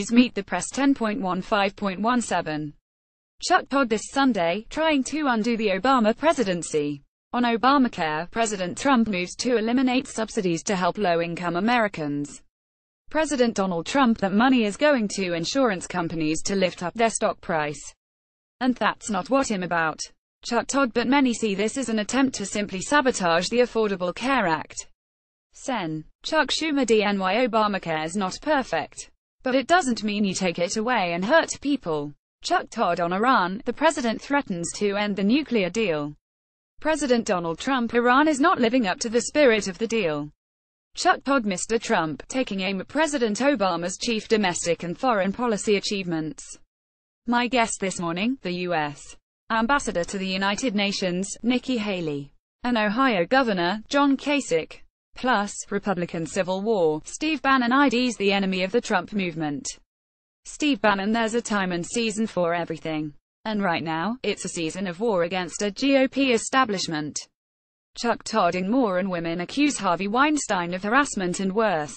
News Meet the Press 10.15.17. Chuck Todd this Sunday, trying to undo the Obama presidency. On Obamacare, President Trump moves to eliminate subsidies to help low-income Americans. President Donald Trump that money is going to insurance companies to lift up their stock price. And that's not what I'm about. Chuck Todd, but many see this as an attempt to simply sabotage the Affordable Care Act. Sen. Chuck Schumer DNY Obamacare's not perfect. But it doesn't mean you take it away and hurt people. Chuck Todd on Iran, the president threatens to end the nuclear deal. President Donald Trump, Iran is not living up to the spirit of the deal. Chuck Todd, Mr. Trump, taking aim at President Obama's chief domestic and foreign policy achievements. My guest this morning, the U.S. Ambassador to the United Nations, Nikki Haley, and Ohio Governor, John Kasich. Plus, Republican Civil War, Steve Bannon IDs the enemy of the Trump movement. Steve Bannon, there's a time and season for everything. And right now, it's a season of war against a GOP establishment. Chuck Todd and more and women accuse Harvey Weinstein of harassment and worse.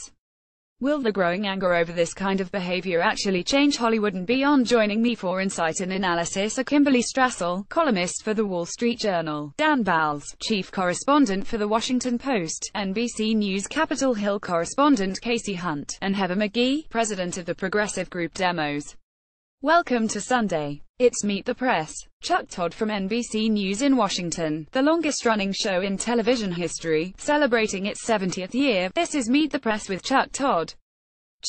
Will the growing anger over this kind of behavior actually change Hollywood and beyond? Joining me for insight and analysis are Kimberly Strassel, columnist for The Wall Street Journal, Dan Bowles, chief correspondent for The Washington Post, NBC News Capitol Hill correspondent Casey Hunt, and Heather McGhee, president of the progressive group Demos. Welcome to Sunday. It's Meet the Press. Chuck Todd from NBC News in Washington, the longest-running show in television history, celebrating its 70th year. This is Meet the Press with Chuck Todd.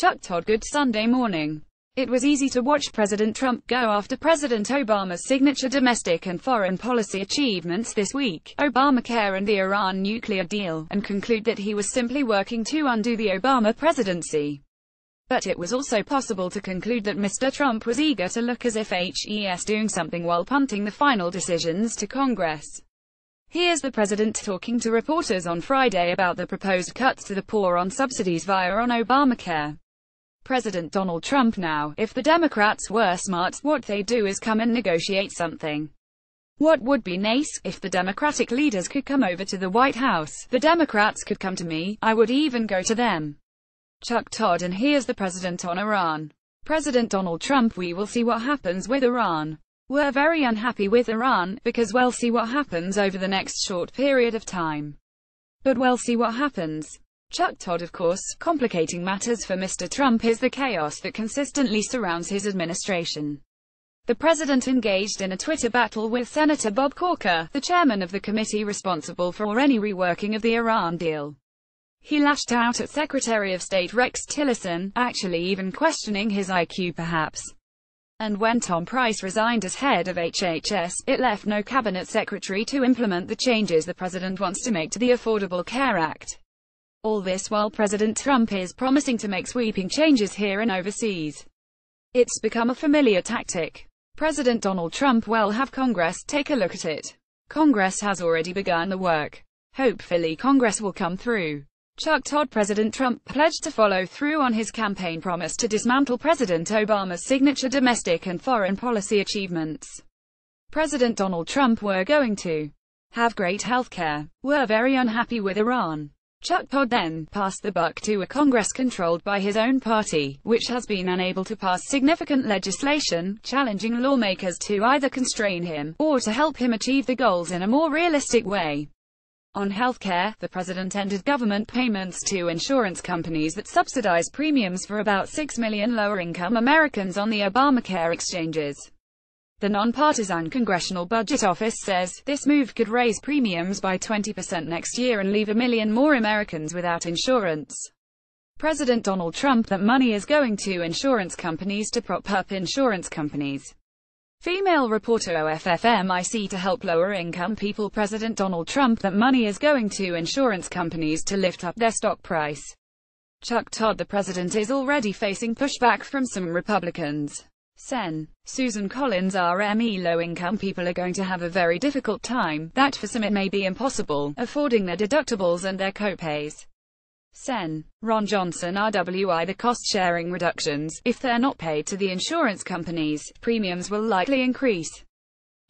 Chuck Todd, good Sunday morning. It was easy to watch President Trump go after President Obama's signature domestic and foreign policy achievements this week, Obamacare and the Iran nuclear deal, and conclude that he was simply working to undo the Obama presidency. But it was also possible to conclude that Mr. Trump was eager to look as if he's doing something while punting the final decisions to Congress. Here's the president talking to reporters on Friday about the proposed cuts to the poor on subsidies via on Obamacare. President Donald Trump: now, if the Democrats were smart, what they'd do is come and negotiate something. What would be nice, if the Democratic leaders could come over to the White House, the Democrats could come to me, I would even go to them. Chuck Todd, and here's the president on Iran. President Donald Trump: we will see what happens with Iran. We're very unhappy with Iran, because we'll see what happens over the next short period of time. But we'll see what happens. Chuck Todd: of course, complicating matters for Mr. Trump is the chaos that consistently surrounds his administration. The president engaged in a Twitter battle with Senator Bob Corker, the chairman of the committee responsible for any reworking of the Iran deal. He lashed out at Secretary of State Rex Tillerson, actually even questioning his IQ perhaps. And when Tom Price resigned as head of HHS, it left no cabinet secretary to implement the changes the president wants to make to the Affordable Care Act. All this while President Trump is promising to make sweeping changes here and overseas. It's become a familiar tactic. President Donald Trump will have Congress take a look at it. Congress has already begun the work. Hopefully Congress will come through. Chuck Todd: President Trump pledged to follow through on his campaign promise to dismantle President Obama's signature domestic and foreign policy achievements. President Donald Trump: we're going to have great health care. We're very unhappy with Iran. Chuck Todd then passed the buck to a Congress controlled by his own party, which has been unable to pass significant legislation, challenging lawmakers to either constrain him, or to help him achieve the goals in a more realistic way. On healthcare, the president ended government payments to insurance companies that subsidize premiums for about 6 million lower-income Americans on the Obamacare exchanges. The nonpartisan Congressional Budget Office says, this move could raise premiums by 20% next year and leave 1 million more Americans without insurance. President Donald Trump: that money is going to insurance companies to prop up insurance companies. Female reporter OFFMIC to help lower-income people. President Donald Trump: that money is going to insurance companies to lift up their stock price. Chuck Todd: the president is already facing pushback from some Republicans. Sen. Susan Collins RME: low-income people are going to have a very difficult time, that for some it may be impossible, affording their deductibles and their co-pays. Sen. Ron Johnson RWI: the cost-sharing reductions, if they're not paid to the insurance companies, premiums will likely increase.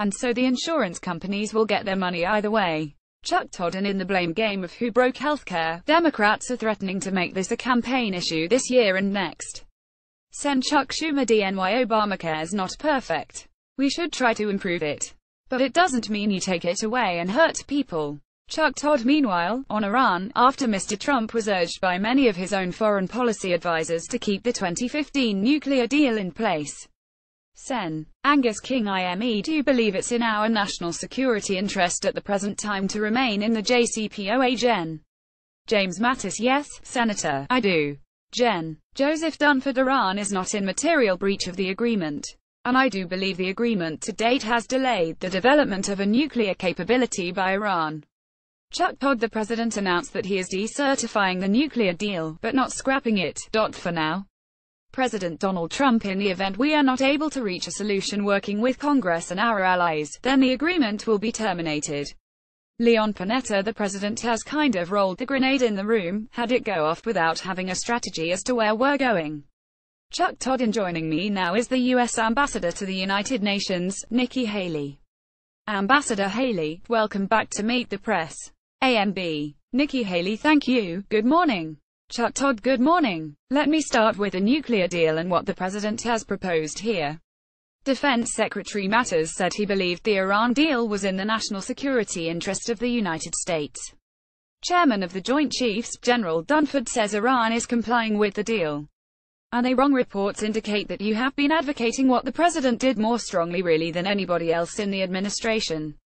And so the insurance companies will get their money either way. Chuck Todd: and in the blame game of who broke healthcare, Democrats are threatening to make this a campaign issue this year and next. Send Chuck Schumer DNY. Obamacare's not perfect. We should try to improve it. But it doesn't mean you take it away and hurt people. Chuck Todd. Meanwhile, on Iran, after Mr. Trump was urged by many of his own foreign policy advisors to keep the 2015 nuclear deal in place. Sen. Angus King IME. Do you believe it's in our national security interest at the present time to remain in the JCPOA? Jen. James Mattis. Yes, Senator, I do. Jen. Joseph Dunford. Iran is not in material breach of the agreement. And I do believe the agreement to date has delayed the development of a nuclear capability by Iran. Chuck Todd. The president announced that he is decertifying the nuclear deal, but not scrapping it. For now. President Donald Trump. In the event we are not able to reach a solution working with Congress and our allies, then the agreement will be terminated. Leon Panetta. The president has kind of rolled the grenade in the room, had it go off without having a strategy as to where we're going. Chuck Todd. And joining me now is the U.S. Ambassador to the United Nations, Nikki Haley. Ambassador Haley, welcome back to Meet the Press. AMB. Nikki Haley. Thank you. Good morning. Chuck Todd. Good morning. Let me start with the nuclear deal and what the president has proposed here. Defense Secretary Mattis said he believed the Iran deal was in the national security interest of the United States. Chairman of the Joint Chiefs, General Dunford, says Iran is complying with the deal. Are they wrong? Reports indicate that you have been advocating what the president did more strongly really than anybody else in the administration.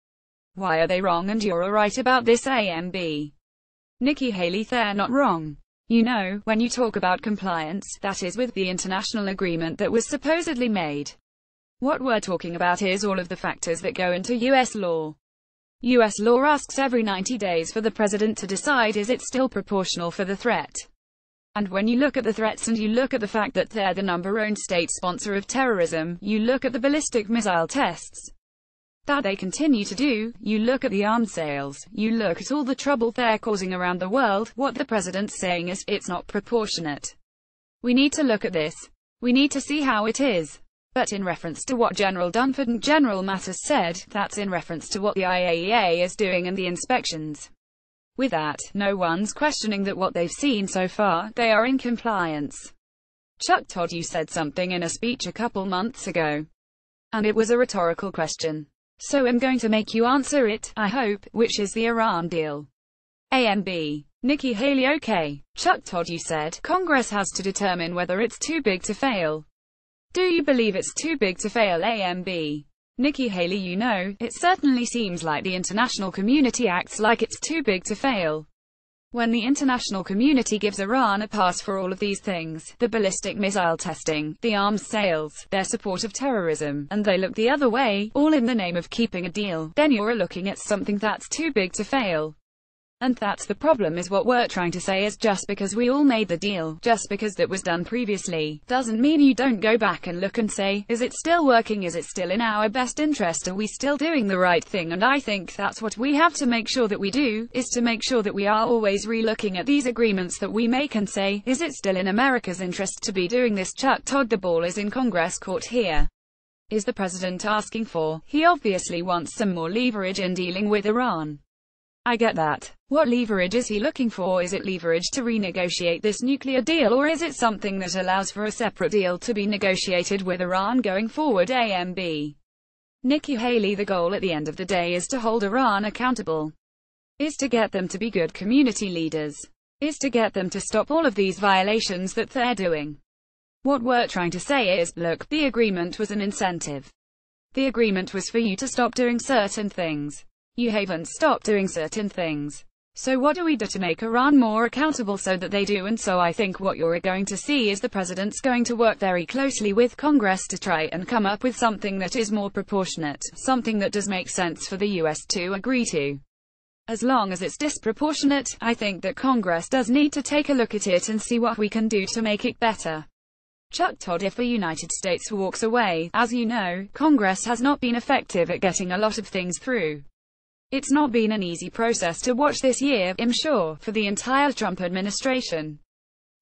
Why are they wrong and you're alright about this? AMB. Nikki Haley. They're not wrong. You know, when you talk about compliance, that is with the international agreement that was supposedly made. What we're talking about is all of the factors that go into U.S. law. U.S. law asks every 90 days for the president to decide is it still proportional for the threat. And when you look at the threats and you look at the fact that they're the #1 state sponsor of terrorism, you look at the ballistic missile tests that they continue to do, you look at the arms sales, you look at all the trouble they're causing around the world, what the president's saying is, it's not proportionate. We need to look at this. We need to see how it is. But in reference to what General Dunford and General Mattis said, that's in reference to what the IAEA is doing and the inspections. With that, no one's questioning that what they've seen so far, they are in compliance. Chuck Todd. You said something in a speech a couple months ago. And it was a rhetorical question. So I'm going to make you answer it, I hope, which is the Iran deal. AMB. Nikki Haley. Okay. Chuck Todd. You said, Congress has to determine whether it's too big to fail. Do you believe it's too big to fail? AMB. Nikki Haley. You know, it certainly seems like the international community acts like it's too big to fail. When the international community gives Iran a pass for all of these things, the ballistic missile testing, the arms sales, their support of terrorism, and they look the other way, all in the name of keeping a deal, then you're looking at something that's too big to fail. And that's the problem. Is what we're trying to say is just because we all made the deal, just because that was done previously, doesn't mean you don't go back and look and say, is it still working? Is it still in our best interest? Are we still doing the right thing? And I think that's what we have to make sure that we do, is to make sure that we are always re-looking at these agreements that we make and say, is it still in America's interest to be doing this? Chuck Todd. The ball is in Congress court here. Is the president asking for? He obviously wants some more leverage in dealing with Iran. I get that. What leverage is he looking for? Is it leverage to renegotiate this nuclear deal, or is it something that allows for a separate deal to be negotiated with Iran going forward? AMB. Nikki Haley. The goal at the end of the day is to hold Iran accountable. Is to get them to be good community leaders. Is to get them to stop all of these violations that they're doing. What we're trying to say is, look, the agreement was an incentive. The agreement was for you to stop doing certain things. You haven't stopped doing certain things. So what do we do to make Iran more accountable so that they do? And so I think what you're going to see is the president's going to work very closely with Congress to try and come up with something that is more proportionate, something that does make sense for the US to agree to. As long as it's disproportionate, I think that Congress does need to take a look at it and see what we can do to make it better. Chuck Todd. If the United States walks away, as you know, Congress has not been effective at getting a lot of things through. It's not been an easy process to watch this year, I'm sure, for the entire Trump administration.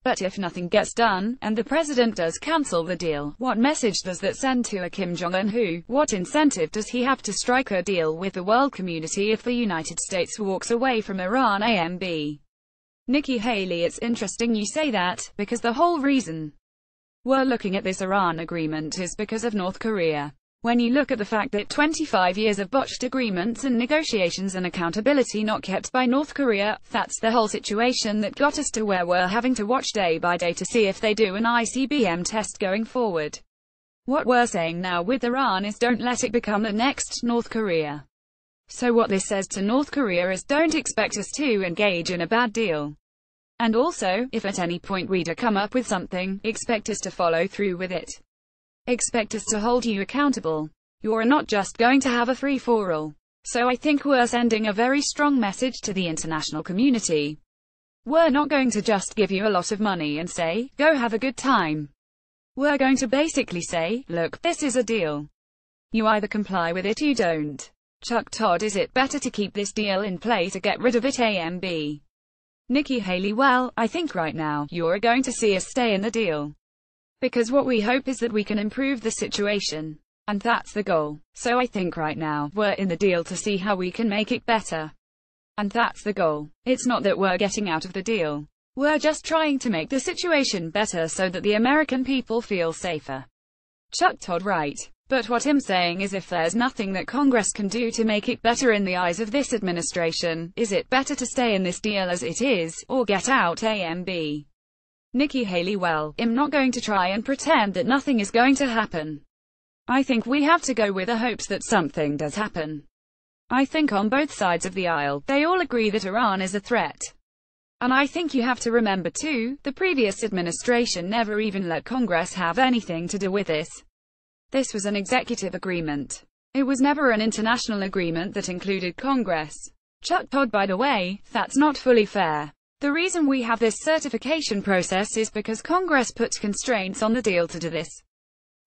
But if nothing gets done, and the president does cancel the deal, what message does that send to a Kim Jong-un? What incentive does he have to strike a deal with the world community if the United States walks away from Iran? AMB. Nikki Haley. It's interesting you say that, because the whole reason we're looking at this Iran agreement is because of North Korea. When you look at the fact that 25 years of botched agreements and negotiations and accountability not kept by North Korea, that's the whole situation that got us to where we're having to watch day by day to see if they do an ICBM test going forward. What we're saying now with Iran is don't let it become the next North Korea. So what this says to North Korea is don't expect us to engage in a bad deal. And also, if at any point we do come up with something, expect us to follow through with it. Expect us to hold you accountable. You're not just going to have a free-for-all. So I think we're sending a very strong message to the international community. We're not going to just give you a lot of money and say, go have a good time. We're going to basically say, look, this is a deal. You either comply with it or you don't. Chuck Todd, is it better to keep this deal in place or get rid of it? AMB. Nikki Haley, well, I think right now, you're going to see us stay in the deal. Because what we hope is that we can improve the situation. And that's the goal. So I think right now, we're in the deal to see how we can make it better. And that's the goal. It's not that we're getting out of the deal. We're just trying to make the situation better so that the American people feel safer. Chuck Todd, right. But what I'm saying is if there's nothing that Congress can do to make it better in the eyes of this administration, is it better to stay in this deal as it is, or get out? AMB. Nikki Haley, well, I'm not going to try and pretend that nothing is going to happen. I think we have to go with the hopes that something does happen. I think on both sides of the aisle, they all agree that Iran is a threat. And I think you have to remember too, the previous administration never even let Congress have anything to do with this. This was an executive agreement. It was never an international agreement that included Congress. Chuck Todd, by the way, that's not fully fair. The reason we have this certification process is because Congress put constraints on the deal to do this.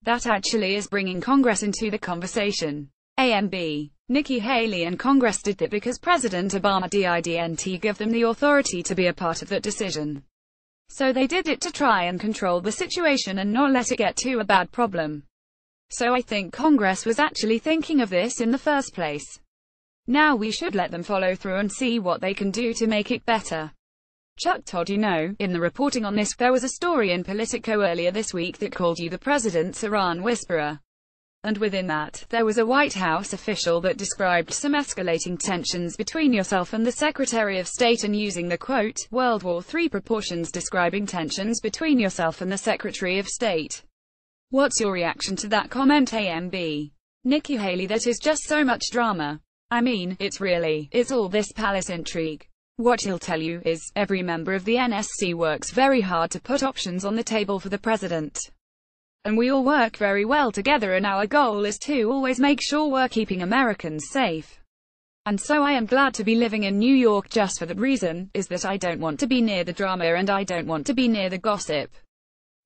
That actually is bringing Congress into the conversation. AMB. Nikki Haley and Congress did that because President Obama didn't give them the authority to be a part of that decision. So they did it to try and control the situation and not let it get to a bad problem. So I think Congress was actually thinking of this in the first place. Now we should let them follow through and see what they can do to make it better. Chuck Todd, you know, in the reporting on this, there was a story in Politico earlier this week that called you the president's Iran whisperer. And within that, there was a White House official that described some escalating tensions between yourself and the Secretary of State and using the quote, World War III proportions, describing tensions between yourself and the Secretary of State. What's your reaction to that comment? AMB. Nikki Haley, that is just so much drama. I mean, it's all this palace intrigue. What he'll tell you is, every member of the NSC works very hard to put options on the table for the president. And we all work very well together, and our goal is to always make sure we're keeping Americans safe. And so I am glad to be living in New York just for that reason, is that I don't want to be near the drama and I don't want to be near the gossip.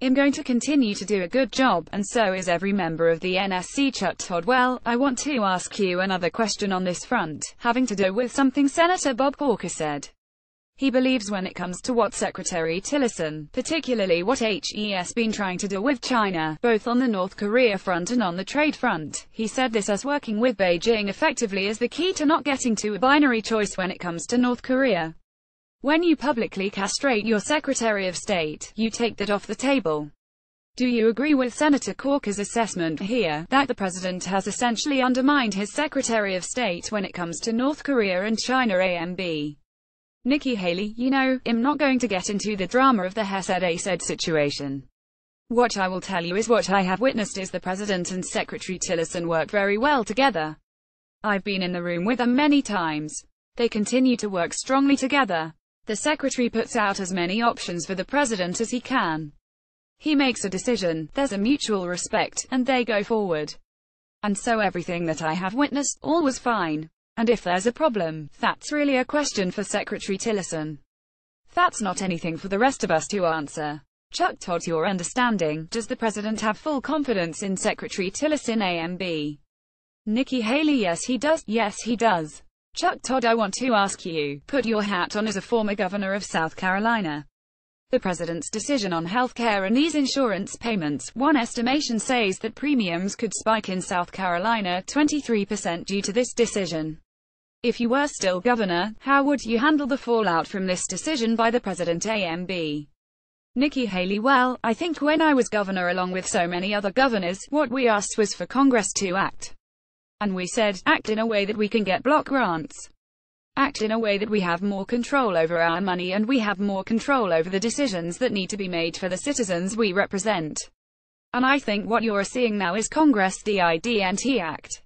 I'm going to continue to do a good job, and so is every member of the NSC. Chuck Todd, well, I want to ask you another question on this front, having to do with something Senator Bob Corker said. He believes when it comes to what Secretary Tillerson, particularly what HE's been trying to do with China, both on the North Korea front and on the trade front, he said this as working with Beijing effectively is the key to not getting to a binary choice when it comes to North Korea. When you publicly castrate your Secretary of State, you take that off the table. Do you agree with Senator Corker's assessment here, that the president has essentially undermined his Secretary of State when it comes to North Korea and China? AMB. Nikki Haley, you know, I'm not going to get into the drama of the he said situation. What I will tell you is what I have witnessed is the president and Secretary Tillerson work very well together. I've been in the room with them many times. They continue to work strongly together. The secretary puts out as many options for the president as he can. He makes a decision, there's a mutual respect, and they go forward. And so everything that I have witnessed, all was fine. And if there's a problem, that's really a question for Secretary Tillerson. That's not anything for the rest of us to answer. Chuck Todd, your understanding, does the president have full confidence in Secretary Tillerson? AMB. Nikki Haley, yes he does. Yes he does. Chuck Todd, I want to ask you, put your hat on as a former governor of South Carolina. The president's decision on health care and these insurance payments, one estimation says that premiums could spike in South Carolina 23% due to this decision. If you were still governor, how would you handle the fallout from this decision by the president? AMB. Nikki Haley: well, I think when I was governor along with so many other governors, what we asked was for Congress to act. And we said, act in a way that we can get block grants. Act in a way that we have more control over our money and we have more control over the decisions that need to be made for the citizens we represent. And I think what you're seeing now is Congress didn't act.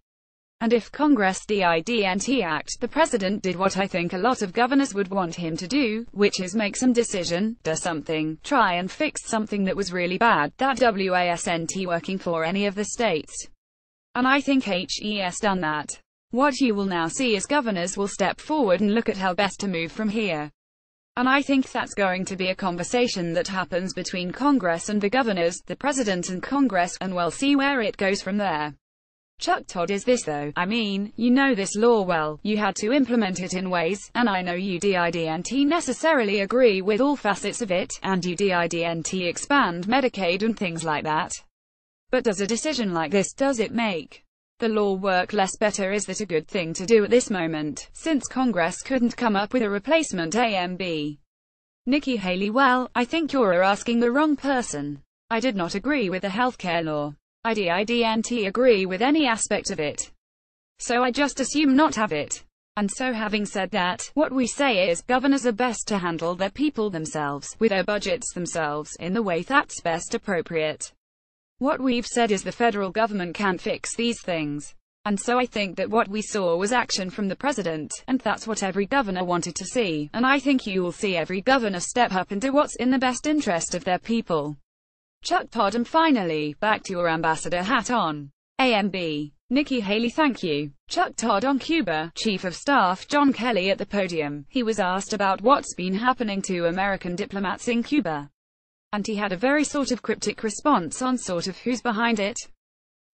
And if Congress didn't act, the president did what I think a lot of governors would want him to do, which is make some decision, do something, try and fix something that was really bad, that wasn't working for any of the states. And I think he's done that. What you will now see is governors will step forward and look at how best to move from here. And I think that's going to be a conversation that happens between Congress and the governors, the president and Congress, and we'll see where it goes from there. Chuck Todd: is this though? I mean, you know this law well, you had to implement it in ways, and I know you didn't necessarily agree with all facets of it, and you didn't expand Medicaid and things like that. But does a decision like this, does it make the law work less better? Is that a good thing to do at this moment, since Congress couldn't come up with a replacement AMB? Nikki Haley: well, I think you're asking the wrong person. I did not agree with the healthcare law. I didn't agree with any aspect of it. So I just assume not have it. And so having said that, what we say is, governors are best to handle their people themselves, with their budgets themselves, in the way that's best appropriate. What we've said is the federal government can't fix these things. And so I think that what we saw was action from the president, and that's what every governor wanted to see, and I think you will see every governor step up and do what's in the best interest of their people. Chuck Todd: and finally, back to your ambassador hat on. AMB. Nikki Haley: thank you. Chuck Todd: on Cuba, Chief of Staff John Kelly at the podium. He was asked about what's been happening to American diplomats in Cuba. And he had a very sort of cryptic response on sort of who's behind it.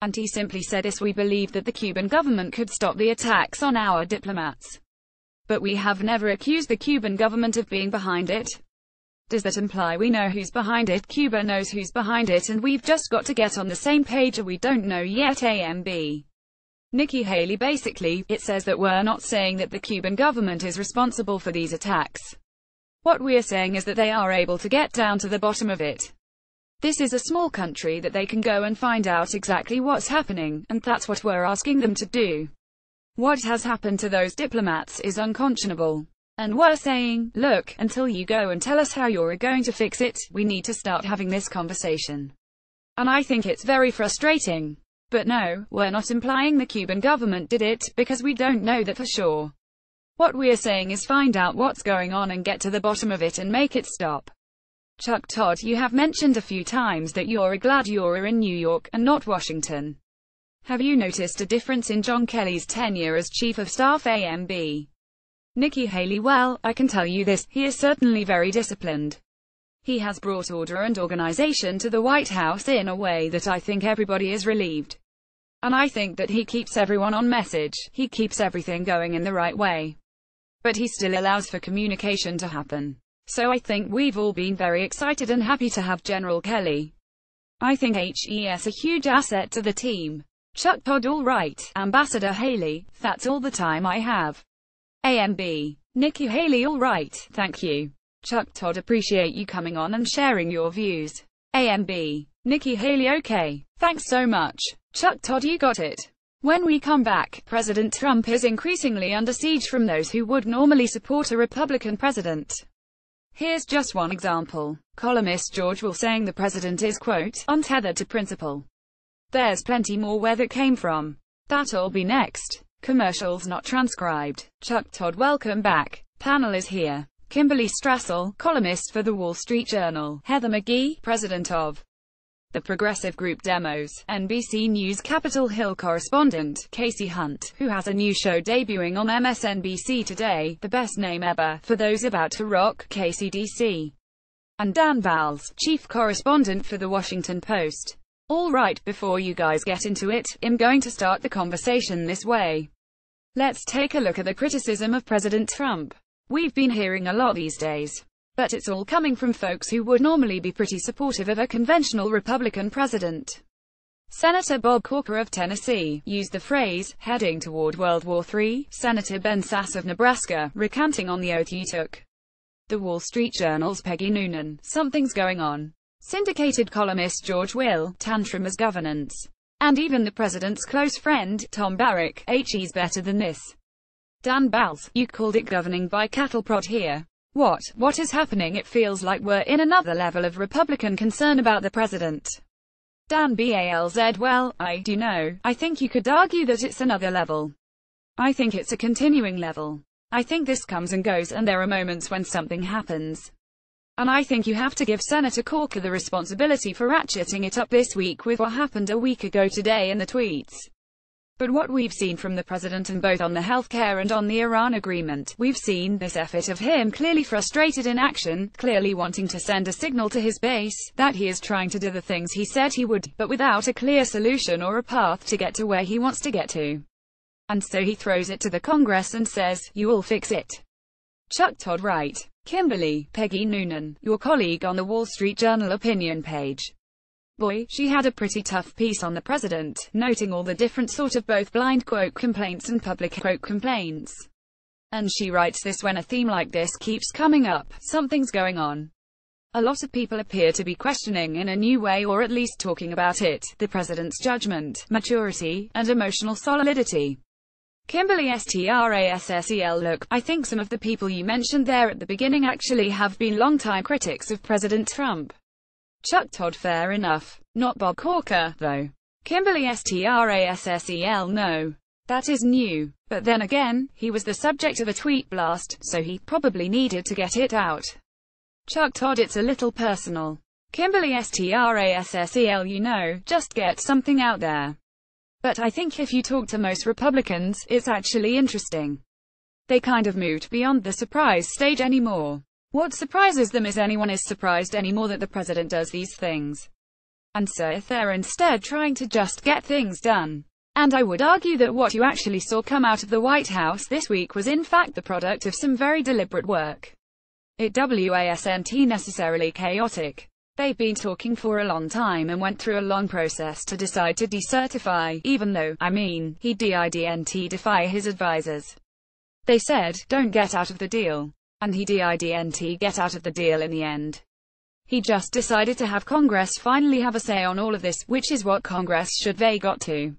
And he simply said this: we believe that the Cuban government could stop the attacks on our diplomats. But we have never accused the Cuban government of being behind it. Does that imply we know who's behind it? Cuba knows who's behind it and we've just got to get on the same page, or we don't know yet. AMB. Nikki Haley: basically, it says that we're not saying that the Cuban government is responsible for these attacks. What we're saying is that they are able to get down to the bottom of it. This is a small country that they can go and find out exactly what's happening, and that's what we're asking them to do. What has happened to those diplomats is unconscionable. And we're saying, look, until you go and tell us how you're going to fix it, we need to start having this conversation. And I think it's very frustrating. But no, we're not implying the Cuban government did it, because we don't know that for sure. What we're saying is find out what's going on and get to the bottom of it and make it stop. Chuck Todd: you have mentioned a few times that you're glad you're in New York, and not Washington. Have you noticed a difference in John Kelly's tenure as Chief of Staff? AMB. Nikki Haley: well, I can tell you this, he is certainly very disciplined. He has brought order and organization to the White House in a way that I think everybody is relieved. And I think that he keeps everyone on message, he keeps everything going in the right way. But he still allows for communication to happen. So I think we've all been very excited and happy to have General Kelly. I think he's a huge asset to the team. Chuck Todd: all right, Ambassador Haley, that's all the time I have. AMB. Nikki Haley: all right, thank you. Chuck Todd: appreciate you coming on and sharing your views. AMB. Nikki Haley: okay, thanks so much. Chuck Todd: you got it. When we come back, President Trump is increasingly under siege from those who would normally support a Republican president. Here's just one example. Columnist George Will saying the president is, quote, untethered to principle. There's plenty more where that came from. That'll be next. Commercials not transcribed. Chuck Todd: welcome back. Panel is here. Kimberly Strassel, columnist for The Wall Street Journal. Heather McGhee, president of the progressive group Demos. NBC News Capitol Hill correspondent, Casey Hunt, who has a new show debuting on MSNBC today, The Best Name Ever, for Those About to Rock, KCDC. And Dan Valls, chief correspondent for The Washington Post. All right, before you guys get into it, I'm going to start the conversation this way. Let's take a look at the criticism of President Trump. We've been hearing a lot these days. But it's all coming from folks who would normally be pretty supportive of a conventional Republican president. Senator Bob Corker of Tennessee used the phrase, heading toward World War III. Senator Ben Sasse of Nebraska, recanting on the oath you took The Wall Street Journal's Peggy Noonan, something's going on. Syndicated columnist George Will, tantrum as governance. And even the president's close friend, Tom Barrack, he's better than this. Dan Balz, you called it governing by cattle prod here. What is happening? It feels like we're in another level of Republican concern about the president. Dan Balz, well, I do know, I think you could argue that it's another level. I think it's a continuing level. I think this comes and goes and there are moments when something happens. And I think you have to give Senator Corker the responsibility for ratcheting it up this week with what happened a week ago today and the tweets. But what we've seen from the president, and both on the healthcare and on the Iran agreement, we've seen this effort of him clearly frustrated in action, clearly wanting to send a signal to his base, that he is trying to do the things he said he would, but without a clear solution or a path to get to where he wants to get to. And so he throws it to the Congress and says, you all fix it. Chuck Todd Wright. Kimberly, Peggy Noonan, your colleague on the Wall Street Journal opinion page. Boy, she had a pretty tough piece on the president, noting all the different sort of both blind quote complaints and public quote complaints. And she writes this when a theme like this keeps coming up, something's going on. A lot of people appear to be questioning in a new way, or at least talking about it, the president's judgment, maturity, and emotional solidity. Kimberly Strassel, look, I think some of the people you mentioned there at the beginning actually have been longtime critics of President Trump. Chuck Todd, fair enough. Not Bob Corker, though. Kimberly Strassel, no. That is new. But then again, he was the subject of a tweet blast, so he probably needed to get it out. Chuck Todd, it's a little personal. Kimberly Strassel, just get something out there. But I think if you talk to most Republicans, it's actually interesting. They kind of moved beyond the surprise stage anymore. What surprises them is anyone is surprised anymore that the president does these things. And so if they're instead trying to just get things done. And I would argue that what you actually saw come out of the White House this week was in fact the product of some very deliberate work. It wasn't necessarily chaotic. They've been talking for a long time and went through a long process to decide to decertify, even though, he didn't defy his advisors. They said, don't get out of the deal. And he didn't get out of the deal in the end. He just decided to have Congress finally have a say on all of this, which is what Congress should they got to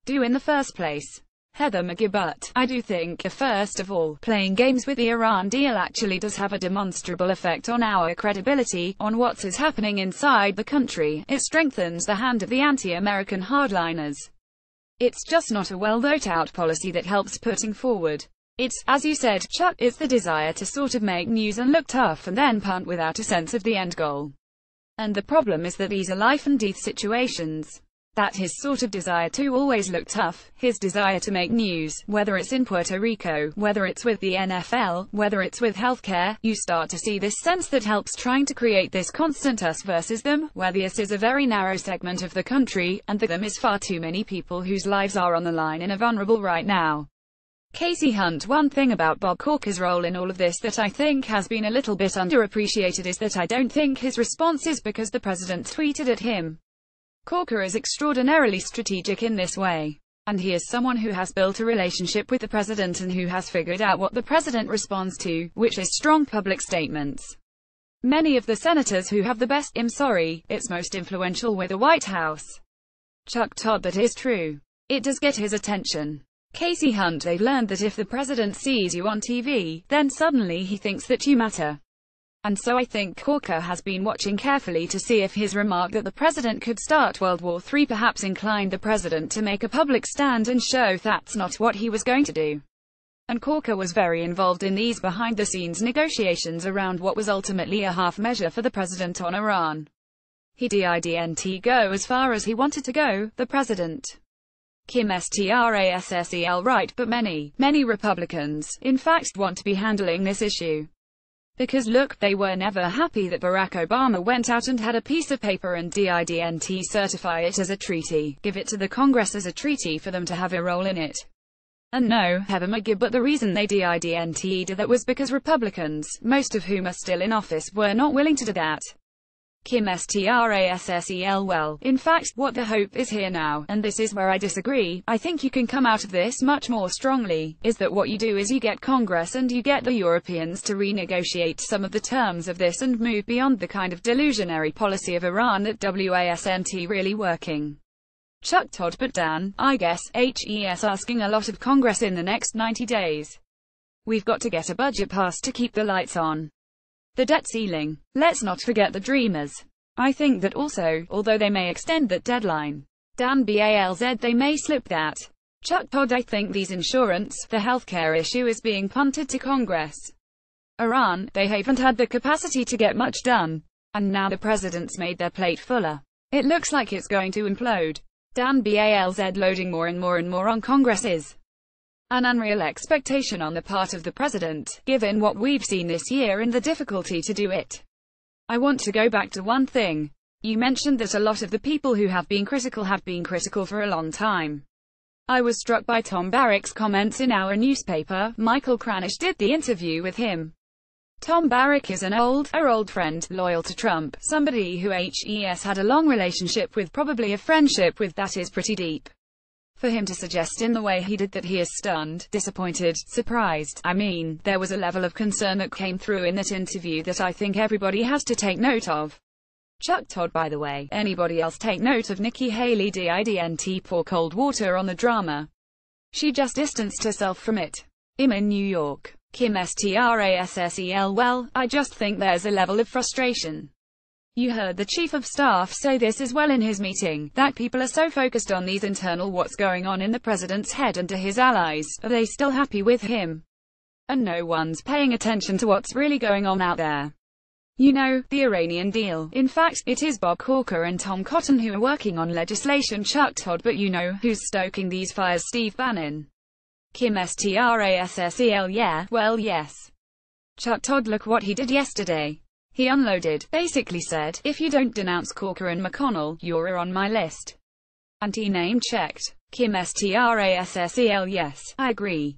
do in the first place. Heather McGee, but I do think, first of all, playing games with the Iran deal actually does have a demonstrable effect on our credibility, on what is happening inside the country. It strengthens the hand of the anti-American hardliners. It's just not a well thought out policy that helps putting forward. It's, as you said, Chuck, it's the desire to sort of make news and look tough and then punt without a sense of the end goal. And the problem is that these are life and death situations. That his sort of desire to always look tough, his desire to make news, whether it's in Puerto Rico, whether it's with the NFL, whether it's with healthcare, you start to see this sense that helps trying to create this constant us versus them, where the us is a very narrow segment of the country, and the them is far too many people whose lives are on the line and are vulnerable right now. Kasie Hunt, one thing about Bob Corker's role in all of this that I think has been a little bit underappreciated is that I don't think his response is because the president tweeted at him. Corker is extraordinarily strategic in this way. And he is someone who has built a relationship with the president and who has figured out what the president responds to, which is strong public statements. Many of the senators who have the best, it's most influential with the White House. Chuck Todd, that is true. It does get his attention. Kasie Hunt, they've learned that if the president sees you on TV, then suddenly he thinks that you matter. And so I think Corker has been watching carefully to see if his remark that the president could start World War III perhaps inclined the president to make a public stand and show that's not what he was going to do. And Corker was very involved in these behind-the-scenes negotiations around what was ultimately a half measure for the president on Iran. He didn't go as far as he wanted to go, the president. Kim Strassel, right, but many Republicans, in fact, want to be handling this issue. Because look, they were never happy that Barack Obama went out and had a piece of paper and didn't certify it as a treaty, give it to the Congress as a treaty for them to have a role in it. And no, Heather McGee, but the reason they didn't do that was because Republicans, most of whom are still in office, were not willing to do that. Kim Strassel. Well, in fact, what the hope is here now, and this is where I disagree, I think you can come out of this much more strongly, is that what you do is you get Congress and you get the Europeans to renegotiate some of the terms of this and move beyond the kind of delusionary policy of Iran that wasn't really working. Chuck Todd. But Dan, I guess, HES asking a lot of Congress in the next 90 days. We've got to get a budget passed to keep the lights on. The debt ceiling. Let's not forget the dreamers. I think that also, although they may extend that deadline, Dan BALZ, they may slip that. Chuck Todd. I think these insurance, the healthcare issue is being punted to Congress. Iran, they haven't had the capacity to get much done. And now the president's made their plate fuller. It looks like it's going to implode. Dan BALZ. Loading more and more on Congress is an unreal expectation on the part of the president, given what we've seen this year and the difficulty to do it. I want to go back to one thing. You mentioned that a lot of the people who have been critical for a long time. I was struck by Tom Barrack's comments in our newspaper. Michael Cranish did the interview with him. Tom Barrack is an old friend, loyal to Trump, somebody who HES had a long relationship with, probably a friendship with, that is pretty deep. For him to suggest in the way he did that he is stunned, disappointed, surprised, I mean, there was a level of concern that came through in that interview that I think everybody has to take note of. Chuck Todd. By the way, anybody else take note of Nikki Haley? Didn't pour cold water on the drama. She just distanced herself from it. I'm in New York. Kim Strassel. Well, I just think there's a level of frustration. You heard the Chief of Staff say this as well in his meeting, that people are so focused on these internal what's going on in the president's head and to his allies, are they still happy with him? And no one's paying attention to what's really going on out there. You know, the Iranian deal. In fact, it is Bob Corker and Tom Cotton who are working on legislation. Chuck Todd. But you know, who's stoking these fires? Steve Bannon. Kim Strassel. Yeah, well, yes. Chuck Todd. Look what he did yesterday. He unloaded, basically said, if you don't denounce Corker and McConnell, you're on my list. And he name-checked Kim Strassel. Yes, I agree.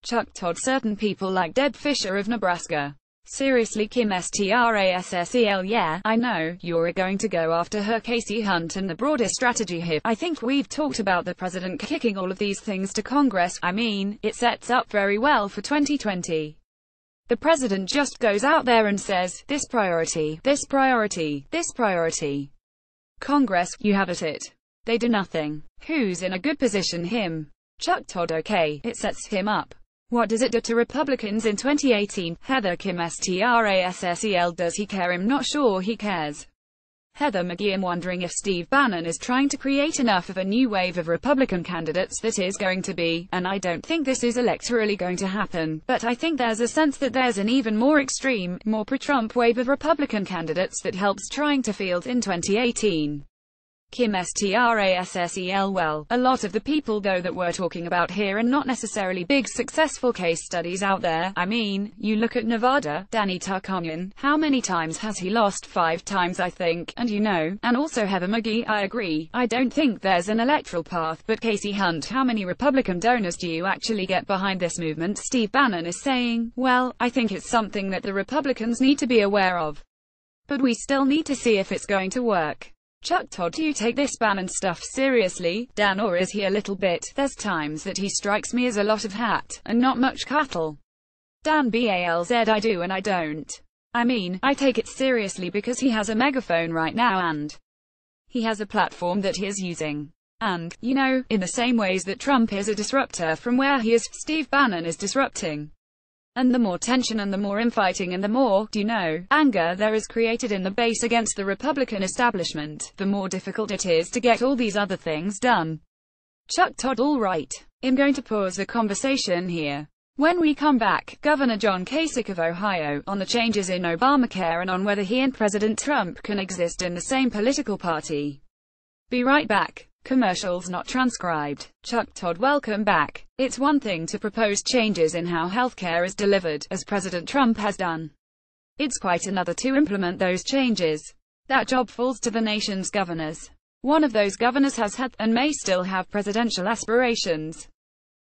Chuck Todd. Certain people like Deb Fischer of Nebraska. Seriously, Kim Strassel. Yeah, I know, you're going to go after her. Kasie Hunt. And the broader strategy here. I think we've talked about the president kicking all of these things to Congress. I mean, it sets up very well for 2020. The president just goes out there and says, this priority, this priority, this priority. Congress, you have at it. They do nothing. Who's in a good position? Him. Chuck Todd. Okay, it sets him up. What does it do to Republicans in 2018? Heather. Kim Strassel. Does he care? I'm not sure he cares. Heather McGee. I'm wondering if Steve Bannon is trying to create enough of a new wave of Republican candidates that is going to be, and I don't think this is electorally going to happen, but I think there's a sense that there's an even more extreme, more pro-Trump wave of Republican candidates that helps trying to field in 2018. Kim Strassel. Well, a lot of the people though that we're talking about here are not necessarily big successful case studies out there. I mean, you look at Nevada, Danny Tarkanian, how many times has he lost? 5 times I think, and you know, and also Heather McGee. I agree, I don't think there's an electoral path, but Kasie Hunt, how many Republican donors do you actually get behind this movement? Steve Bannon is saying, well, I think it's something that the Republicans need to be aware of. But we still need to see if it's going to work. Chuck Todd. Do you take this Bannon stuff seriously, Dan, or is he a little bit? There's times that he strikes me as a lot of hat, and not much cattle. Dan BALZ. I do and I don't. I mean, I take it seriously because he has a megaphone right now and he has a platform that he is using. And, you know, in the same ways that Trump is a disruptor from where he is, Steve Bannon is disrupting. And the more tension and the more infighting and the more, you know, anger there is created in the base against the Republican establishment, the more difficult it is to get all these other things done. Chuck Todd. All right. I'm going to pause the conversation here. When we come back, Governor John Kasich of Ohio, on the changes in Obamacare and on whether he and President Trump can exist in the same political party. Be right back. Commercials not transcribed. Chuck Todd. Welcome back. It's one thing to propose changes in how healthcare is delivered, as President Trump has done. It's quite another to implement those changes. That job falls to the nation's governors. One of those governors has had, and may still have, presidential aspirations.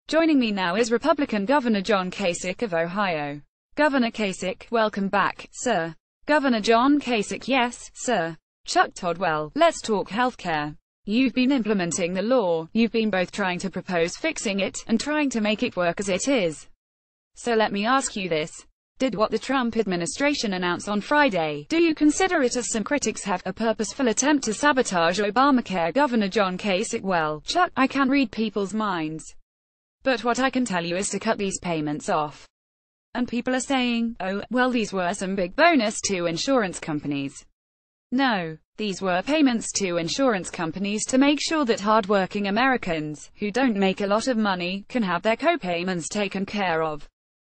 Joining me now is Republican Governor John Kasich of Ohio. Governor Kasich, welcome back, sir. Governor John Kasich: Yes, sir. Chuck Todd: Well, let's talk healthcare. You've been implementing the law, you've been both trying to propose fixing it, and trying to make it work as it is. So let me ask you this. Did what the Trump administration announced on Friday, do you consider it, as some critics have, a purposeful attempt to sabotage Obamacare? Governor John Kasich: Well, Chuck, I can't read people's minds. But what I can tell you is to cut these payments off. And people are saying, oh, well, these were some big bonus to insurance companies. No, these were payments to insurance companies to make sure that hardworking Americans, who don't make a lot of money, can have their co-payments taken care of.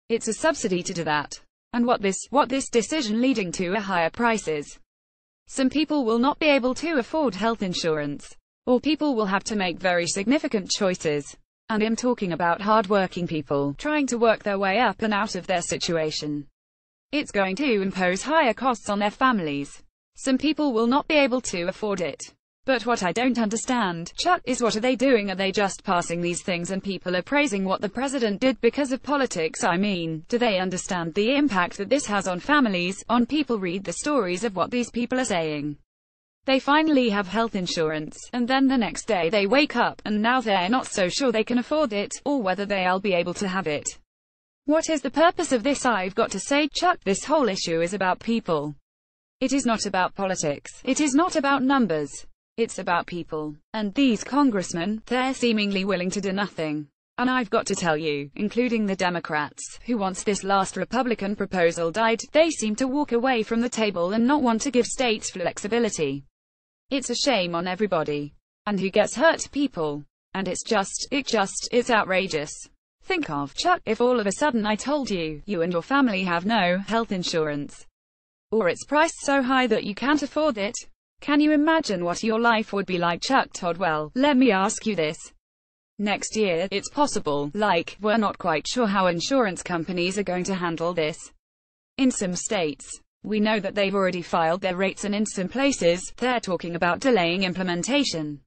It's a subsidy to do that. And what this decision leading to are higher prices. Some people will not be able to afford health insurance. Or people will have to make very significant choices. And I'm talking about hardworking people, trying to work their way up and out of their situation. It's going to impose higher costs on their families. Some people will not be able to afford it. But what I don't understand, Chuck, is what are they doing? Are they just passing these things and people are praising what the president did because of politics? I mean, do they understand the impact that this has on families, on people? Read the stories of what these people are saying. They finally have health insurance, and then the next day they wake up, and now they're not so sure they can afford it, or whether they'll be able to have it. What is the purpose of this? I've got to say, Chuck, this whole issue is about people. It is not about politics. It is not about numbers. It's about people. And these congressmen, they're seemingly willing to do nothing. And I've got to tell you, including the Democrats, who once this last Republican proposal died, they seem to walk away from the table and not want to give states flexibility. It's a shame on everybody. And who gets hurt? People. And it's outrageous. Think of, Chuck, if all of a sudden I told you, you and your family have no health insurance. Or it's priced so high that you can't afford it. Can you imagine what your life would be like? Chuck Todd: Well, let me ask you this. Next year, it's possible, we're not quite sure how insurance companies are going to handle this. In some states, we know that they've already filed their rates, and in some places, they're talking about delaying implementation.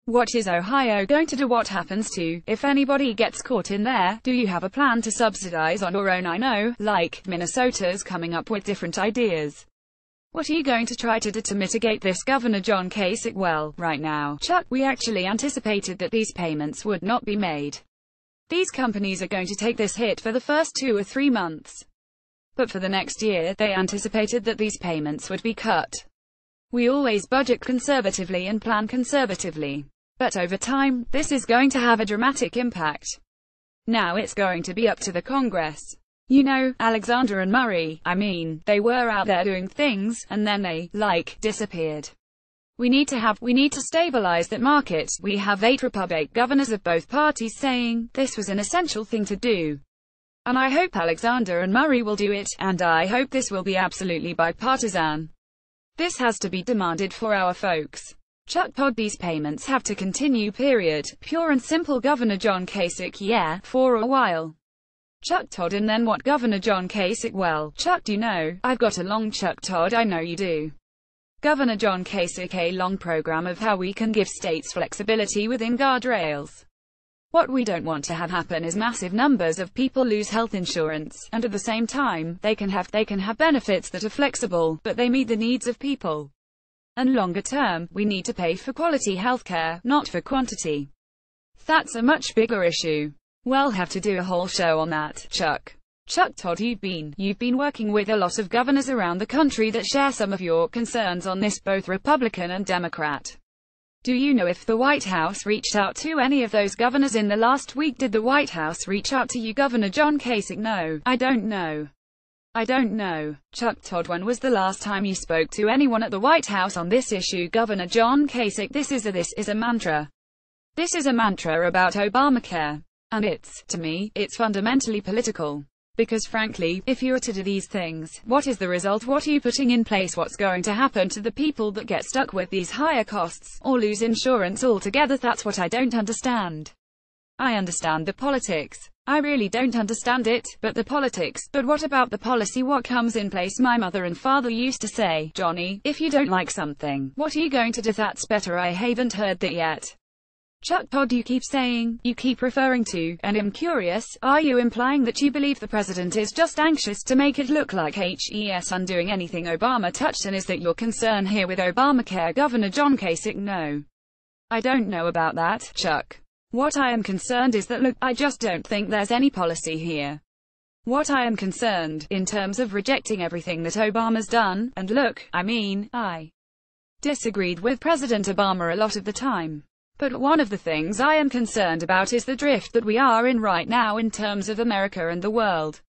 What is Ohio going to do? What happens to, if anybody gets caught in there? Do you have a plan to subsidize on your own? I know, Minnesota's coming up with different ideas. What are you going to try to do to mitigate this? Governor John Kasich: Well, right now, Chuck, we actually anticipated that these payments would not be made. These companies are going to take this hit for the first 2 or 3 months. But for the next year, they anticipated that these payments would be cut. We always budget conservatively and plan conservatively. But over time, this is going to have a dramatic impact. Now it's going to be up to the Congress. You know, Alexander and Murray, they were out there doing things, and then they, disappeared. We need to stabilize that market. We have 8 Republican governors of both parties saying, this was an essential thing to do. And I hope Alexander and Murray will do it, and I hope this will be absolutely bipartisan. This has to be demanded for our folks. Chuck Todd: These payments have to continue, period. Pure and simple. Governor John Kasich: Yeah, for a while. Chuck Todd: And then what? Governor John Kasich: Well, Chuck, do you know, I've got a long Chuck Todd, I know you do. Governor John Kasich: A long program of how we can give states flexibility within guardrails. What we don't want to have happen is massive numbers of people lose health insurance, and at the same time, they can have benefits that are flexible, but they meet the needs of people. And longer term, we need to pay for quality healthcare, not for quantity. That's a much bigger issue. We'll have to do a whole show on that, Chuck. Chuck Todd: You've been working with a lot of governors around the country that share some of your concerns on this, both Republican and Democrat. Do you know if the White House reached out to any of those governors in the last week? Did the White House reach out to you? Governor John Kasich: No, I don't know. I don't know. Chuck Todd: When was the last time you spoke to anyone at the White House on this issue? Governor John Kasich: This is a mantra. This is a mantra about Obamacare. And to me, it's fundamentally political. Because frankly, if you are to do these things, what is the result? What are you putting in place? What's going to happen to the people that get stuck with these higher costs, or lose insurance altogether? That's what I don't understand. I understand the politics. I really don't understand it, but the politics. But what about the policy? What comes in place? My mother and father used to say, Johnny, if you don't like something, what are you going to do? That's better. I haven't heard that yet. Chuck Todd, you keep saying, you keep referring to, and I'm curious, are you implying that you believe the president is just anxious to make it look like he's undoing anything Obama touched, and is that your concern here with Obamacare? Governor John Kasich: No. I don't know about that, Chuck. What I am concerned is that, look, I just don't think there's any policy here. What I am concerned, in terms of rejecting everything that Obama's done, and look, I disagreed with President Obama a lot of the time. But one of the things I am concerned about is the drift that we are in right now in terms of America and the world.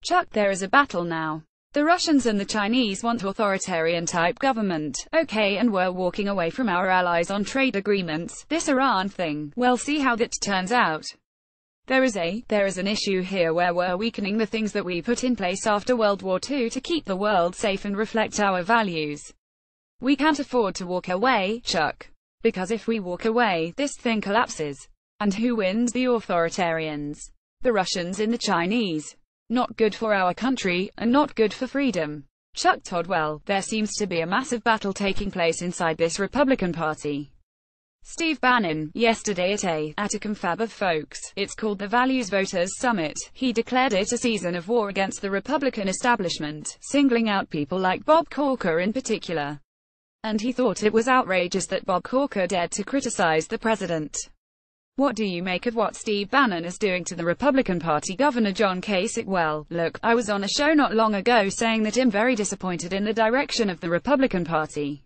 Chuck, there is a battle now. The Russians and the Chinese want authoritarian-type government, okay, and we're walking away from our allies on trade agreements. This Iran thing, well, see how that turns out. There is an issue here where we're weakening the things that we put in place after World War II to keep the world safe and reflect our values. We can't afford to walk away, Chuck. Because if we walk away, this thing collapses. And who wins? The authoritarians. The Russians and the Chinese. Not good for our country, and not good for freedom. Chuck Todd: Well, there seems to be a massive battle taking place inside this Republican Party. Steve Bannon, yesterday at a confab of folks, it's called the Values Voters Summit, he declared it a season of war against the Republican establishment, singling out people like Bob Corker in particular. And he thought it was outrageous that Bob Corker dared to criticize the president. What do you make of what Steve Bannon is doing to the Republican Party? Governor John Kasich: Well, look, I was on a show not long ago saying that I'm very disappointed in the direction of the Republican Party.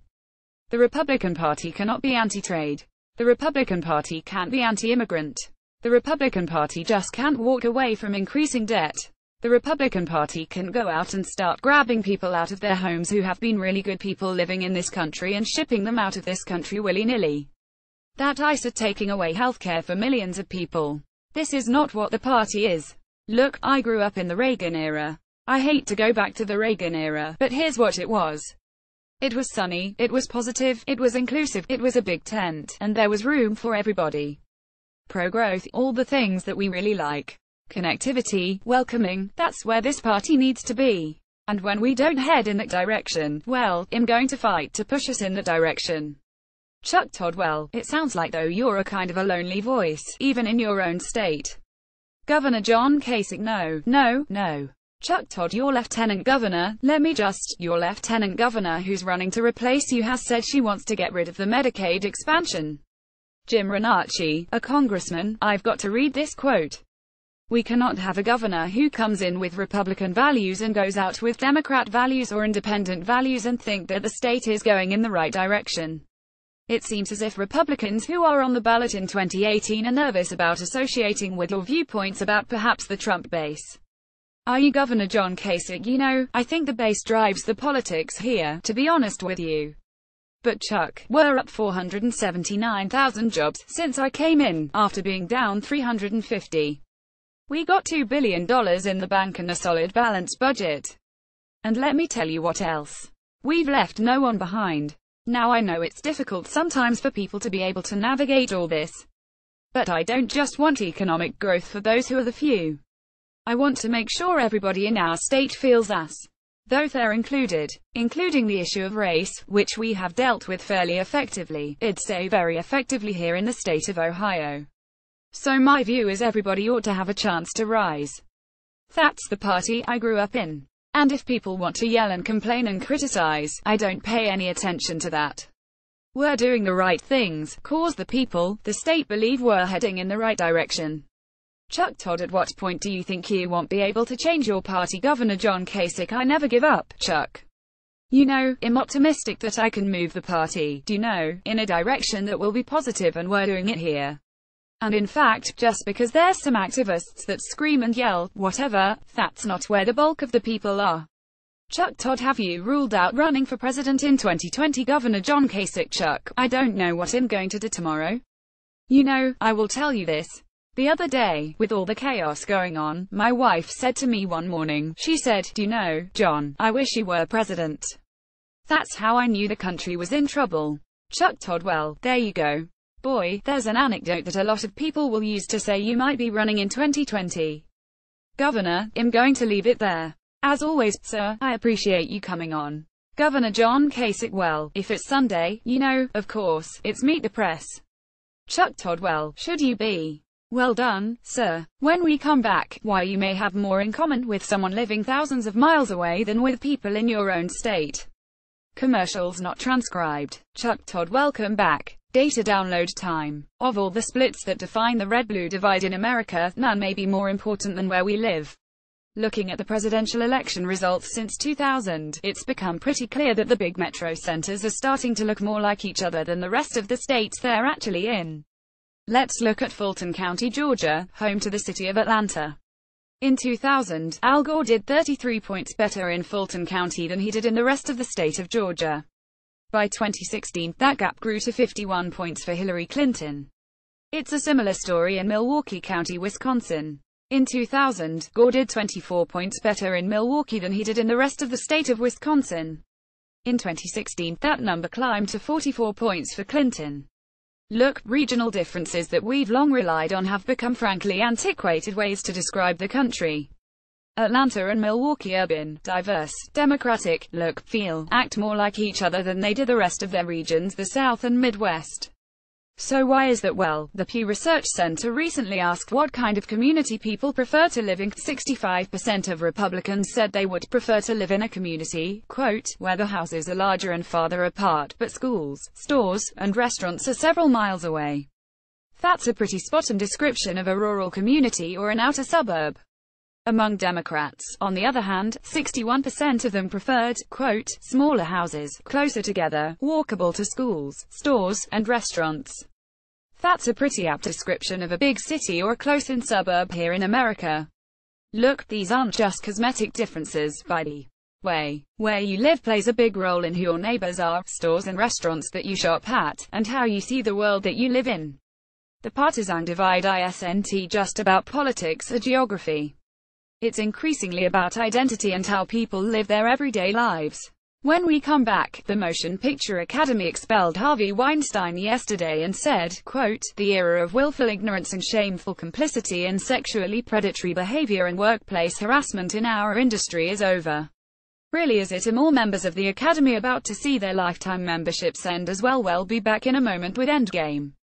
The Republican Party cannot be anti-trade. The Republican Party can't be anti-immigrant. The Republican Party just can't walk away from increasing debt. The Republican Party can go out and start grabbing people out of their homes who have been really good people living in this country and shipping them out of this country willy-nilly. That ICE are taking away healthcare for millions of people. This is not what the party is. Look, I grew up in the Reagan era. I hate to go back to the Reagan era, but here's what it was. It was sunny, it was positive, it was inclusive, it was a big tent, and there was room for everybody. Pro-growth, all the things that we really like. Connectivity, welcoming, that's where this party needs to be. And when we don't head in that direction, well, I'm going to fight to push us in that direction. Chuck Todd: Well, it sounds like though you're a kind of a lonely voice, even in your own state. Governor John Kasich: No. Chuck Todd: Your lieutenant governor, your lieutenant governor who's running to replace you has said she wants to get rid of the Medicaid expansion. Jim Renacci, a congressman, I've got to read this quote. We cannot have a governor who comes in with Republican values and goes out with Democrat values or independent values and think that the state is going in the right direction. It seems as if Republicans who are on the ballot in 2018 are nervous about associating with your viewpoints about perhaps the Trump base. Are you? Governor John Kasich: You know, I think the base drives the politics here, to be honest with you. But Chuck, we're up 479,000 jobs since I came in, after being down 350. We got $2 billion in the bank and a solid balanced budget. And let me tell you what else. We've left no one behind. Now I know it's difficult sometimes for people to be able to navigate all this. But I don't just want economic growth for those who are the few. I want to make sure everybody in our state feels us. Though they're included. Including the issue of race, which we have dealt with fairly effectively, I'd say very effectively here in the state of Ohio. So my view is everybody ought to have a chance to rise. That's the party I grew up in. And if people want to yell and complain and criticize, I don't pay any attention to that. We're doing the right things, cause the people, the state believe we're heading in the right direction. Chuck Todd: At what point do you think you won't be able to change your party? Governor John Kasich: I never give up, Chuck. You know, I'm optimistic that I can move the party, in a direction that will be positive, and we're doing it here. And in fact, just because there's some activists that scream and yell, whatever, that's not where the bulk of the people are. Chuck Todd: Have you ruled out running for president in 2020? Governor John Kasich: Chuck, I don't know what I'm going to do tomorrow. I will tell you this. The other day, with all the chaos going on, my wife said to me one morning, she said, John, I wish you were president. That's how I knew the country was in trouble. Chuck Todd: Well, there you go. Boy, there's an anecdote that a lot of people will use to say you might be running in 2020. Governor, I'm going to leave it there. As always, sir, I appreciate you coming on. Governor John Kasich: Well, if it's Sunday, of course, it's Meet the Press. Chuck Todd. Well, should you be? Well done, sir. When we come back, why you may have more in common with someone living thousands of miles away than with people in your own state. Commercials not transcribed. Chuck Todd. Welcome back. Data download time. Of all the splits that define the red-blue divide in America, none may be more important than where we live. Looking at the presidential election results since 2000, it's become pretty clear that the big metro centers are starting to look more like each other than the rest of the states they're actually in. Let's look at Fulton County, Georgia, home to the city of Atlanta. In 2000, Al Gore did 33 points better in Fulton County than he did in the rest of the state of Georgia. By 2016, that gap grew to 51 points for Hillary Clinton. It's a similar story in Milwaukee County, Wisconsin. In 2000, Gore did 24 points better in Milwaukee than he did in the rest of the state of Wisconsin. In 2016, that number climbed to 44 points for Clinton. Look, regional differences that we've long relied on have become frankly antiquated ways to describe the country. Atlanta and Milwaukee urban, diverse, democratic, look, feel, act more like each other than they do the rest of their regions, the South and Midwest. So why is that? Well, the Pew Research Center recently asked what kind of community people prefer to live in. 65% of Republicans said they would prefer to live in a community, quote, where the houses are larger and farther apart, but schools, stores, and restaurants are several miles away. That's a pretty spot-on description of a rural community or an outer suburb. Among Democrats, on the other hand, 61% of them preferred, quote, smaller houses, closer together, walkable to schools, stores, and restaurants. That's a pretty apt description of a big city or a close-in suburb here in America. Look, these aren't just cosmetic differences, by the way. Where you live plays a big role in who your neighbors are, stores and restaurants that you shop at, and how you see the world that you live in. The partisan divide isn't just about politics or geography. It's increasingly about identity and how people live their everyday lives. When we come back, the Motion Picture Academy expelled Harvey Weinstein yesterday and said, quote, the era of willful ignorance and shameful complicity in sexually predatory behavior and workplace harassment in our industry is over. Really is it? Are more members of the Academy about to see their lifetime memberships end as well? We'll be back in a moment with Endgame.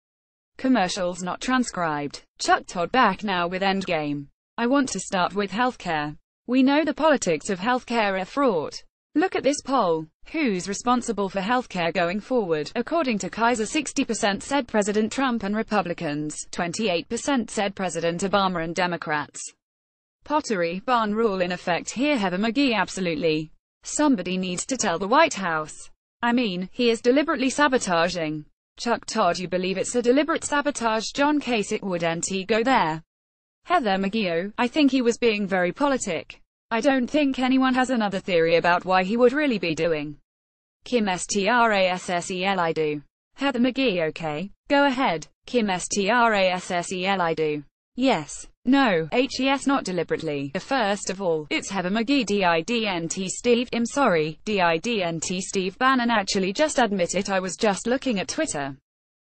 Commercials not transcribed. Chuck Todd back now with Endgame. I want to start with healthcare. We know the politics of healthcare are fraught. Look at this poll. Who's responsible for healthcare going forward? According to Kaiser, 60% said President Trump and Republicans, 28% said President Obama and Democrats. Pottery barn rule in effect here. Heather McGhee. Absolutely. Somebody needs to tell the White House. I mean, he is deliberately sabotaging. Chuck Todd. You believe it's a deliberate sabotage? John Kasich. Wouldn't he go there? Heather McGhee. I think he was being very politic. I don't think anyone has another theory about why he would really be doing. Kim Strassel. I do. Heather McGhee. Okay. Go ahead. Kim Strassel. I do. Yes. No. Yes, not deliberately. First of all, it's Heather McGhee. Didn't Steve? I'm sorry. Didn't Steve Bannon actually just admit it? I was just looking at Twitter.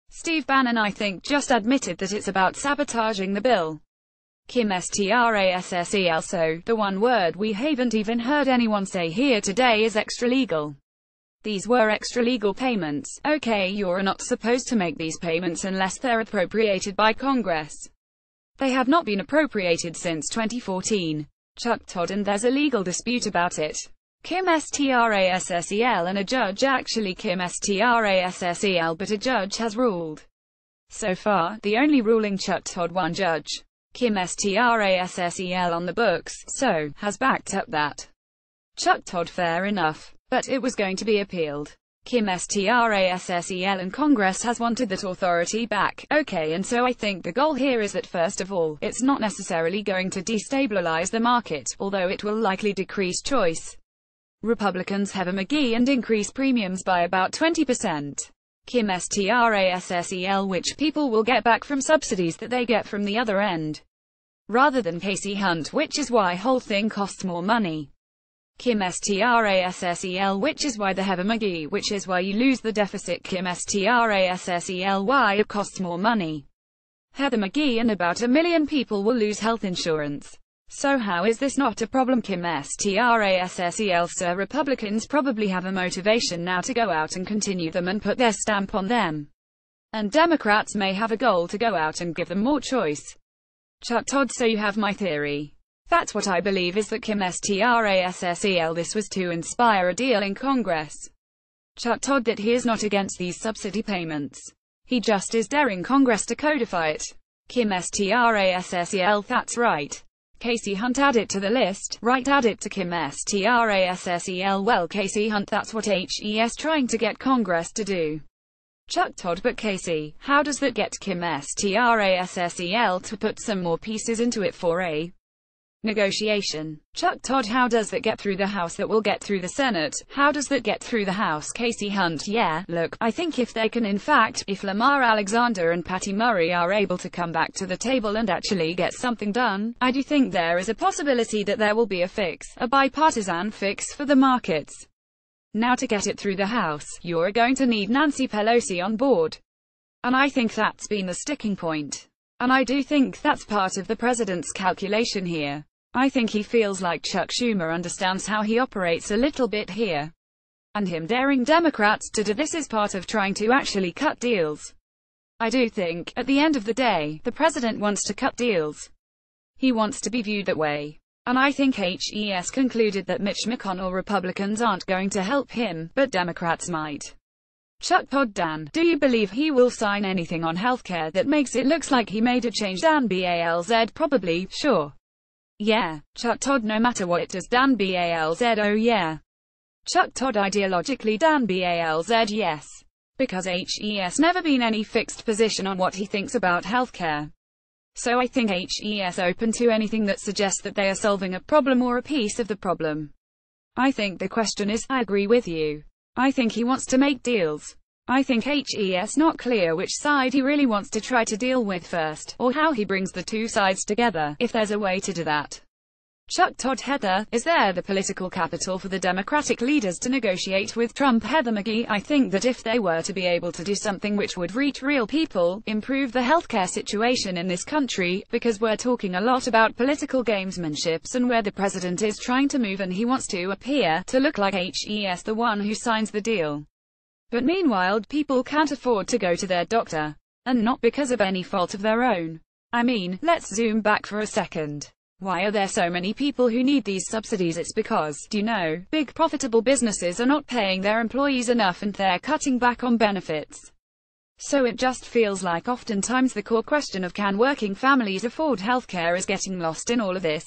Steve Bannon, I think, just admitted that it's about sabotaging the bill. Kim Strassel. So, the one word we haven't even heard anyone say here today is extralegal. These were extralegal payments. Okay, you're not supposed to make these payments unless they're appropriated by Congress. They have not been appropriated since 2014. Chuck Todd. And there's a legal dispute about it. Kim Strassel and a judge. Actually Kim Strassel, but a judge has ruled. So far, the only ruling. Chuck Todd. One judge, Kim Strassel, on the books, so, has backed up that. Chuck Todd. Fair enough. But it was going to be appealed. Kim Strassel and Congress has wanted that authority back. Okay, and so I think the goal here is that first of all, it's not necessarily going to destabilize the market, although it will likely decrease choice. Republicans Heather McGhee and increase premiums by about 20%. Kim Strassel, which people will get back from subsidies that they get from the other end, rather than Kasie Hunt, which is why whole thing costs more money. Kim Strassel, which is why the Heather McGhee, which is why you lose the deficit. Kim Strassel, why it costs more money. Heather McGhee and about 1 million people will lose health insurance. So how is this not a problem? Kim Strassel. Sir, Republicans probably have a motivation now to go out and continue them and put their stamp on them. and Democrats may have a goal to go out and give them more choice. Chuck Todd: so you have my theory. That's what I believe is that Kim Strassel this was to inspire a deal in Congress. Chuck Todd: that he is not against these subsidy payments. He just is daring Congress to codify it. Kim Strassel: that's right. Kasie Hunt: add it to the list. Right, add it to Kim Strassel. Well, Kasie Hunt, that's what HES trying to get Congress to do. Chuck Todd: but Kasie, how does that get Kim Strassel to put some more pieces into it for a negotiation? Chuck Todd: how does that get through the House? That will get through the Senate. How does that get through the House? Kasie Hunt: yeah, look, I think if they can, in fact, if Lamar Alexander and Patty Murray are able to come back to the table and actually get something done, I do think there is a possibility that there will be a fix, a bipartisan fix for the markets. Now, to get it through the House, you're going to need Nancy Pelosi on board. And I think that's been the sticking point. And I do think that's part of the president's calculation here. I think he feels like Chuck Schumer understands how he operates a little bit here. And him daring Democrats to do this is part of trying to actually cut deals. I do think, at the end of the day, the president wants to cut deals. He wants to be viewed that way. And I think HES concluded that Mitch McConnell Republicans aren't going to help him, but Democrats might. Chuck Todd: Dan, do you believe he will sign anything on healthcare that makes it looks like he made a change? Dan Balz: probably, sure. Yeah. Chuck Todd: no matter what it does. Dan Balz: oh yeah. Chuck Todd: ideologically Dan Balz: yes. Because HES never been any fixed position on what he thinks about healthcare. So I think HES open to anything that suggests that they are solving a problem or a piece of the problem. I think the question is, I agree with you. I think he wants to make deals. I think HES not clear which side he really wants to try to deal with first, or how he brings the two sides together, if there's a way to do that. Chuck Todd: Heather, is there the political capital for the Democratic leaders to negotiate with Trump? Heather McGhee: I think that if they were to be able to do something which would reach real people, improve the healthcare situation in this country, because we're talking a lot about political gamesmanships and where the president is trying to move and he wants to appear to look like HES the one who signs the deal. But meanwhile, people can't afford to go to their doctor. And not because of any fault of their own. I mean, let's zoom back for a second. Why are there so many people who need these subsidies? It's because, do you know, big profitable businesses are not paying their employees enough and they're cutting back on benefits. So it just feels like oftentimes the core question of can working families afford healthcare is getting lost in all of this.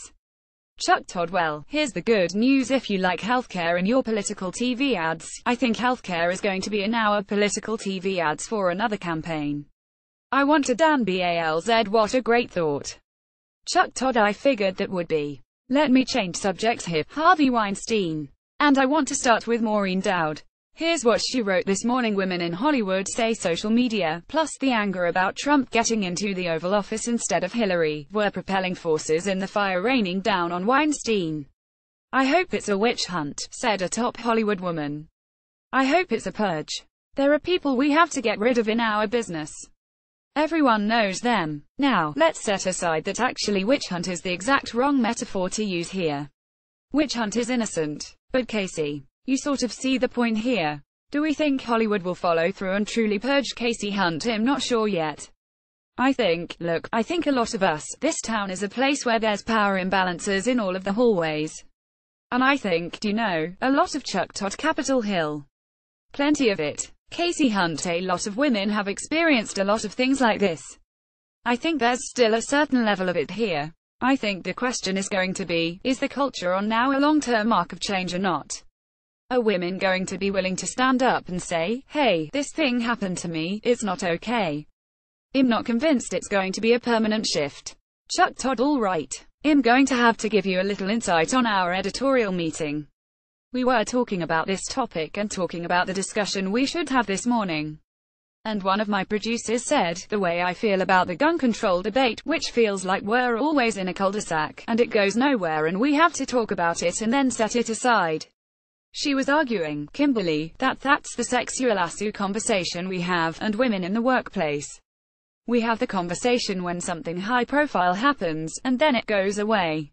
Chuck Todd: well, here's the good news if you like healthcare in your political TV ads. I think healthcare is going to be in our political TV ads for another campaign. I want to. Dan Balz: what a great thought. Chuck Todd: I figured that would be. Let me change subjects here. Harvey Weinstein. And I want to start with Maureen Dowd. Here's what she wrote this morning. Women in Hollywood say social media, plus the anger about Trump getting into the Oval Office instead of Hillary, were propelling forces in the fire raining down on Weinstein. I hope it's a witch hunt, said a top Hollywood woman. I hope it's a purge. There are people we have to get rid of in our business. Everyone knows them. Now, let's set aside that actually witch hunt is the exact wrong metaphor to use here. Witch hunt is innocent. But Kasie, you sort of see the point here. Do we think Hollywood will follow through and truly purge Kasie Hunt? I'm not sure yet. I think a lot of us, this town is a place where there's power imbalances in all of the hallways. And I think, do you know, a lot of Chuck Todd Capitol Hill. Plenty of it. Kasie Hunt, a lot of women have experienced a lot of things like this. I think there's still a certain level of it here. I think the question is going to be, is the culture on now a long-term arc of change or not? Are women going to be willing to stand up and say, hey, this thing happened to me, it's not okay? I'm not convinced it's going to be a permanent shift. Chuck Todd: all right. I'm going to have to give you a little insight on our editorial meeting. We were talking about this topic and talking about the discussion we should have this morning. And one of my producers said, the way I feel about the gun control debate, which feels like we're always in a cul-de-sac, and it goes nowhere and we have to talk about it and then set it aside. She was arguing, Kimberly, that's the sexual lasso conversation we have, and women in the workplace. We have the conversation when something high-profile happens, and then it goes away.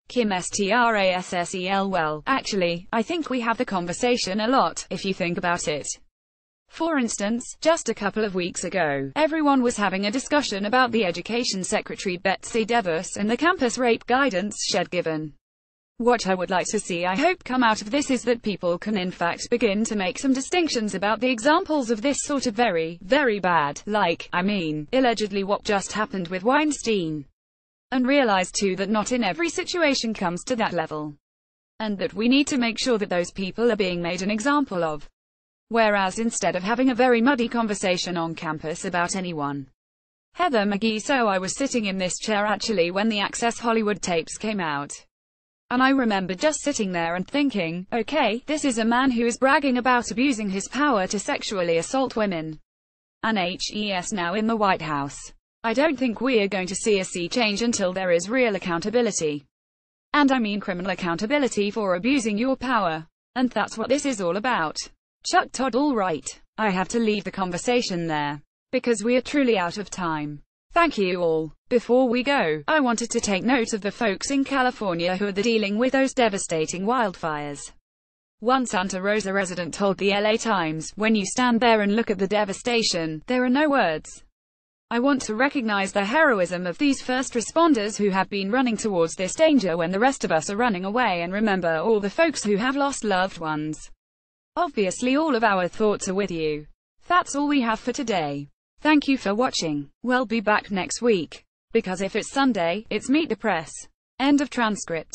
Kim Strassel: well, actually, I think we have the conversation a lot, if you think about it. For instance, just a couple of weeks ago, everyone was having a discussion about the Education Secretary Betsy DeVos and the campus rape guidance she'd given. What I would like to see, I hope, come out of this is that people can in fact begin to make some distinctions about the examples of this sort of very, very bad, allegedly what just happened with Weinstein. And realize too that not in every situation comes to that level. And that we need to make sure that those people are being made an example of. Whereas instead of having a very muddy conversation on campus about anyone. Heather McGhee. So I was sitting in this chair actually when the Access Hollywood tapes came out. And I remember just sitting there and thinking, okay, this is a man who is bragging about abusing his power to sexually assault women. And HES now in the White House. I don't think we are going to see a sea change until there is real accountability. And I mean criminal accountability for abusing your power. And that's what this is all about. Chuck Todd. All right. I have to leave the conversation there. Because we are truly out of time. Thank you all. Before we go, I wanted to take note of the folks in California who are dealing with those devastating wildfires. One Santa Rosa resident told the LA Times, "When you stand there and look at the devastation, there are no words. I want to recognize the heroism of these first responders who have been running towards this danger when the rest of us are running away, and remember all the folks who have lost loved ones. Obviously all of our thoughts are with you." That's all we have for today. Thank you for watching. We'll be back next week. Because if it's Sunday, it's Meet the Press. End of transcript.